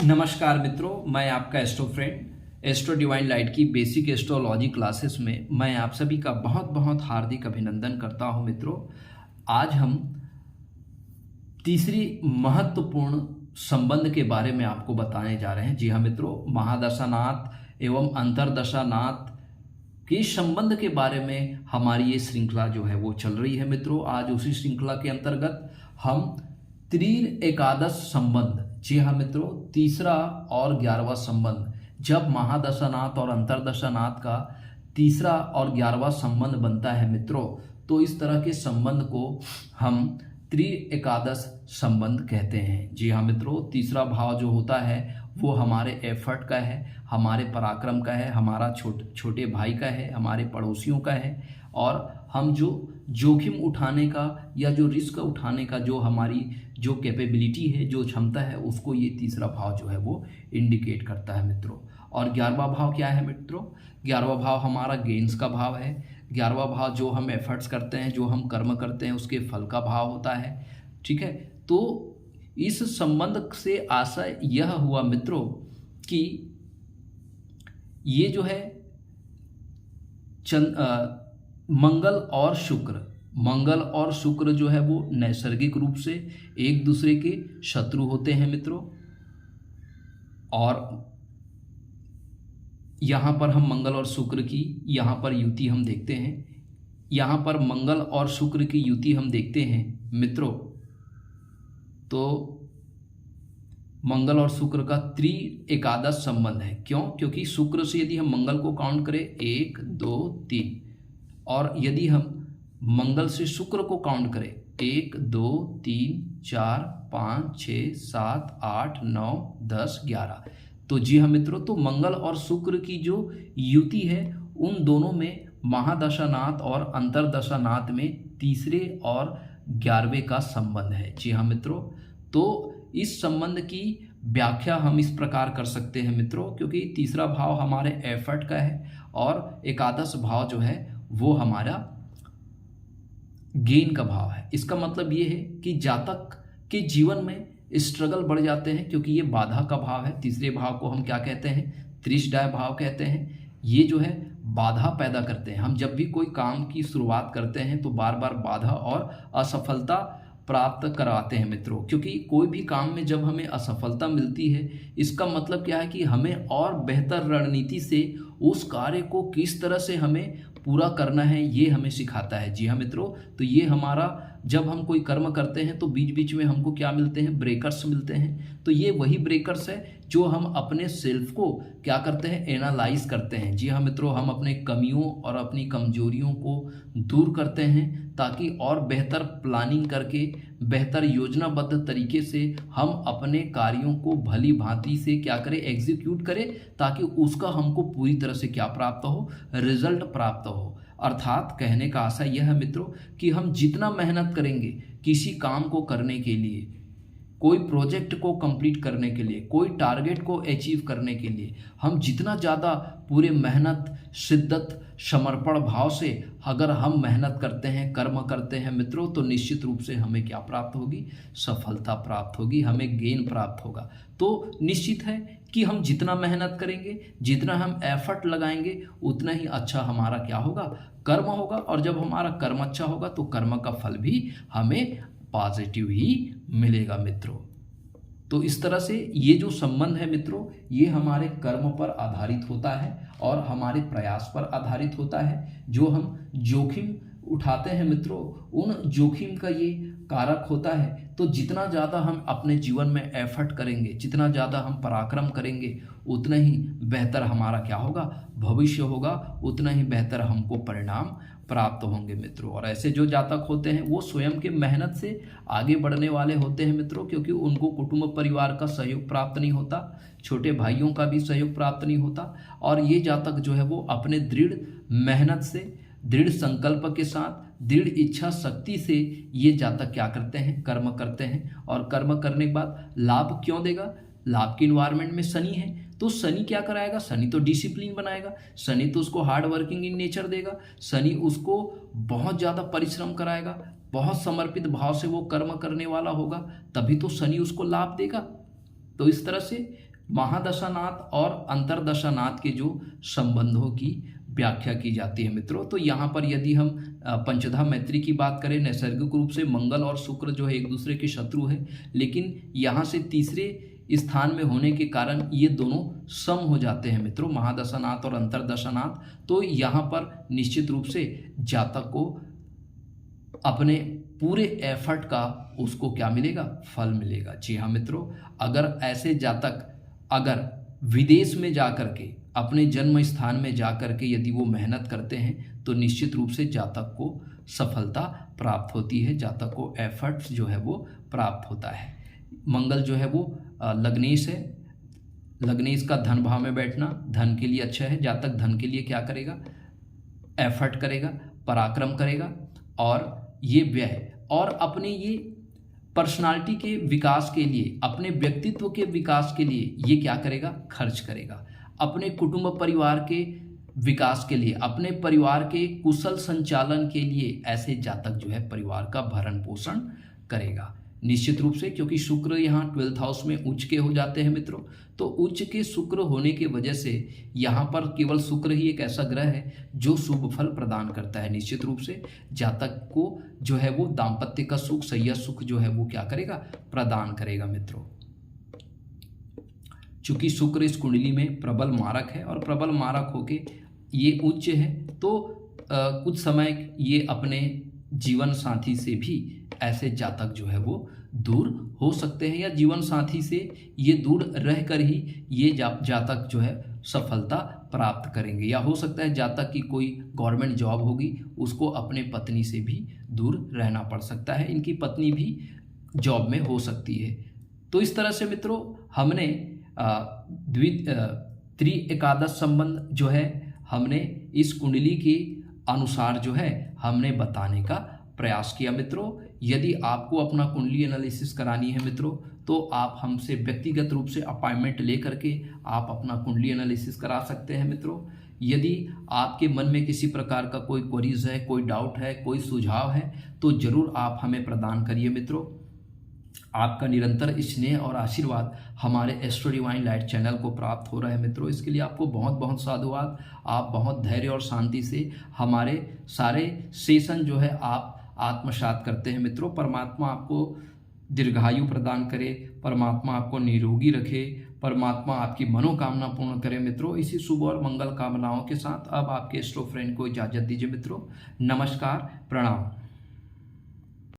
नमस्कार मित्रों, मैं आपका astro friend astro divine light की बेसिक एस्ट्रोलॉजी क्लासेस में मैं आप सभी का बहुत बहुत हार्दिक अभिनंदन करता हूं। मित्रों, आज हम तीसरी महत्वपूर्ण संबंध के बारे में आपको बताने जा रहे हैं। जी हाँ मित्रों, महादशानाथ एवं अंतरदशानाथ के संबंध के बारे में हमारी ये श्रृंखला जो है वो चल रही है। मित्रों, आज उसी श्रृंखला के अंतर्गत हम त्रीर एकादश संबंध, जी हाँ मित्रों, तीसरा और 11वां संबंध, जब महादशानाथ और अंतरदशानाथ का तीसरा और 11वां संबंध बनता है मित्रों, तो इस तरह के संबंध को हम त्रिर एकादश संबंध कहते हैं। जी हाँ मित्रों, तीसरा भाव जो होता है वो हमारे एफर्ट का है, हमारे पराक्रम का है, हमारा छोटे भाई का है, हमारे पड़ोसियों का है, और हम जो जोखिम उठाने का या जो रिस्क उठाने का जो हमारी जो कैपेबिलिटी है, जो क्षमता है, उसको ये तीसरा भाव जो है वो इंडिकेट करता है मित्रों। और 11वां भाव क्या है मित्रों? 11वां भाव हमारा गेन्स का भाव है। 11वां भाव जो हम एफर्ट्स करते हैं, जो हम कर्म करते हैं, उसके फल का भाव होता है। ठीक है, तो इस संबंध से आशय यह हुआ मित्रों कि ये जो है मंगल और शुक्र जो है वो नैसर्गिक रूप से एक दूसरे के शत्रु होते हैं मित्रों। और यहाँ पर हम मंगल और शुक्र की यहाँ पर युति हम देखते हैं, यहाँ पर मंगल और शुक्र की युति हम देखते हैं मित्रों। तो मंगल और शुक्र का त्रि एकादश संबंध है। क्यों? क्योंकि शुक्र से यदि हम मंगल को काउंट करें 1 2 3, और यदि हम मंगल से शुक्र को काउंट करें 1 2 3 4 5 6 7 8 9 10 11, तो जी हाँ मित्रों, तो मंगल और शुक्र की जो युति है उन दोनों में महादशानाथ और अंतरदशानाथ में तीसरे और 11वें का संबंध है। जी हाँ मित्रों, तो इस संबंध की व्याख्या हम इस प्रकार कर सकते हैं मित्रों, क्योंकि तीसरा भाव हमारे एफर्ट का है और एकादश भाव जो है वो हमारा गेन का भाव है। इसका मतलब ये है कि जातक के जीवन में स्ट्रगल बढ़ जाते हैं, क्योंकि ये बाधा का भाव है। तीसरे भाव को हम क्या कहते हैं? त्रिशडाय भाव कहते हैं। ये जो है बाधा पैदा करते हैं। हम जब भी कोई काम की शुरुआत करते हैं तो बार बार बाधा और असफलता प्राप्त कराते हैं मित्रों, क्योंकि कोई भी काम में जब हमें असफलता मिलती है, इसका मतलब क्या है कि हमें और बेहतर रणनीति से उस कार्य को किस तरह से हमें पूरा करना है, ये हमें सिखाता है। जी हाँ मित्रों, तो ये हमारा जब हम कोई कर्म करते हैं तो बीच बीच में हमको क्या मिलते हैं? ब्रेकर्स मिलते हैं। तो ये वही ब्रेकर्स है जो हम अपने सेल्फ को क्या करते हैं? एनालाइज करते हैं। जी हाँ मित्रों, हम अपने कमियों और अपनी कमजोरियों को दूर करते हैं, ताकि और बेहतर प्लानिंग करके बेहतर योजनाबद्ध तरीके से हम अपने कार्यों को भली भांति से क्या करें? एग्जीक्यूट करें, ताकि उसका हमको पूरी तरह से क्या प्राप्त हो? रिजल्ट प्राप्त हो। अर्थात कहने का आशय यह है मित्रों कि हम जितना मेहनत करेंगे किसी काम को करने के लिए, कोई प्रोजेक्ट को कंप्लीट करने के लिए, कोई टारगेट को अचीव करने के लिए, हम जितना ज़्यादा पूरे मेहनत, शिद्दत, समर्पण भाव से अगर हम मेहनत करते हैं, कर्म करते हैं मित्रों, तो निश्चित रूप से हमें क्या प्राप्त होगी? सफलता प्राप्त होगी, हमें गेन प्राप्त होगा। तो निश्चित है कि हम जितना मेहनत करेंगे, जितना हम एफर्ट लगाएंगे, उतना ही अच्छा हमारा क्या होगा? कर्म होगा। और जब हमारा कर्म अच्छा होगा तो कर्म का फल भी हमें पॉजिटिव ही मिलेगा मित्रों। तो इस तरह से ये जो संबंध है मित्रों, ये हमारे कर्म पर आधारित होता है और हमारे प्रयास पर आधारित होता है। जो हम जोखिम उठाते हैं मित्रों, उन जोखिम का ये कारक होता है। तो जितना ज़्यादा हम अपने जीवन में एफर्ट करेंगे, जितना ज़्यादा हम पराक्रम करेंगे, उतना ही बेहतर हमारा क्या होगा? भविष्य होगा, उतना ही बेहतर हमको परिणाम प्राप्त होंगे मित्रों। और ऐसे जो जातक होते हैं वो स्वयं के मेहनत से आगे बढ़ने वाले होते हैं मित्रों, क्योंकि उनको कुटुंब परिवार का सहयोग प्राप्त नहीं होता, छोटे भाइयों का भी सहयोग प्राप्त नहीं होता। और ये जातक जो है वो अपने दृढ़ मेहनत से, दृढ़ संकल्प के साथ, दृढ़ इच्छा शक्ति से ये जातक क्या करते हैं? कर्म करते हैं। और कर्म करने के बाद लाभ क्यों देगा? लाभ के इन्वायरमेंट में शनि है, तो शनि क्या कराएगा? शनि तो डिसिप्लिन बनाएगा, शनि तो उसको हार्ड वर्किंग इन नेचर देगा, शनि उसको बहुत ज़्यादा परिश्रम कराएगा, बहुत समर्पित भाव से वो कर्म करने वाला होगा, तभी तो शनि उसको लाभ देगा। तो इस तरह से महादशानाथ और अंतरदशानाथ के जो संबंधों की व्याख्या की जाती है मित्रों। तो यहाँ पर यदि हम पंचधा मैत्री की बात करें, नैसर्गिक रूप से मंगल और शुक्र जो है एक दूसरे के शत्रु है, लेकिन यहाँ से तीसरे स्थान में होने के कारण ये दोनों सम हो जाते हैं मित्रों, महादशानाथ और अंतरदशानाथ। तो यहाँ पर निश्चित रूप से जातक को अपने पूरे एफर्ट का उसको क्या मिलेगा, फल मिलेगा। जी हाँ मित्रों, अगर ऐसे जातक अगर विदेश में जा कर के अपने जन्म स्थान में जा कर के यदि वो मेहनत करते हैं तो निश्चित रूप से जातक को सफलता प्राप्त होती है, जातक को एफर्ट्स जो है वो प्राप्त होता है। मंगल जो है वो लग्नेश है, लग्नेश का धन भाव में बैठना धन के लिए अच्छा है। जातक धन के लिए क्या करेगा, एफर्ट करेगा, पराक्रम करेगा और ये व्यय और अपने ये पर्सनालिटी के विकास के लिए, अपने व्यक्तित्व के विकास के लिए ये क्या करेगा, खर्च करेगा। अपने कुटुंब परिवार के विकास के लिए, अपने परिवार के कुशल संचालन के लिए ऐसे जातक जो है परिवार का भरण पोषण करेगा निश्चित रूप से, क्योंकि शुक्र यहाँ 12th हाउस में उच्च के हो जाते हैं मित्रों। तो उच्च के शुक्र होने की वजह से यहाँ पर केवल शुक्र ही एक ऐसा ग्रह है जो शुभ फल प्रदान करता है। निश्चित रूप से जातक को जो है वो दाम्पत्य का सुख, सैया सुख जो है वो क्या करेगा, प्रदान करेगा मित्रों। चूंकि शुक्र इस कुंडली में प्रबल मारक है और प्रबल मारक होके ये उच्च है, तो कुछ समय ये अपने जीवन साथी से भी ऐसे जातक जो है वो दूर हो सकते हैं, या जीवन साथी से ये दूर रहकर ही ये जातक जो है सफलता प्राप्त करेंगे। या हो सकता है जातक की कोई गवर्नमेंट जॉब होगी, उसको अपने पत्नी से भी दूर रहना पड़ सकता है, इनकी पत्नी भी जॉब में हो सकती है। तो इस तरह से मित्रों हमने त्रि एकादश संबंध जो है हमने इस कुंडली के अनुसार जो है हमने बताने का प्रयास किया मित्रों। यदि आपको अपना कुंडली एनालिसिस करानी है मित्रों, तो आप हमसे व्यक्तिगत रूप से अपॉइंटमेंट लेकर के आप अपना कुंडली एनालिसिस करा सकते हैं मित्रों। यदि आपके मन में किसी प्रकार का कोई क्वेरीज है, कोई डाउट है, कोई सुझाव है, तो जरूर आप हमें प्रदान करिए मित्रों। आपका निरंतर स्नेह और आशीर्वाद हमारे एस्ट्रो डिवाइन लाइट चैनल को प्राप्त हो रहा है मित्रों। इसके लिए आपको बहुत बहुत साधुवाद। आप बहुत धैर्य और शांति से हमारे सारे सेशन जो है आप आत्मसात करते हैं मित्रों। परमात्मा आपको दीर्घायु प्रदान करे, परमात्मा आपको निरोगी रखे, परमात्मा आपकी मनोकामना पूर्ण करे मित्रों। इसी शुभ और मंगल कामनाओं के साथ अब आपके एस्ट्रो फ्रेंड को इजाजत दीजिए मित्रों। नमस्कार, प्रणाम।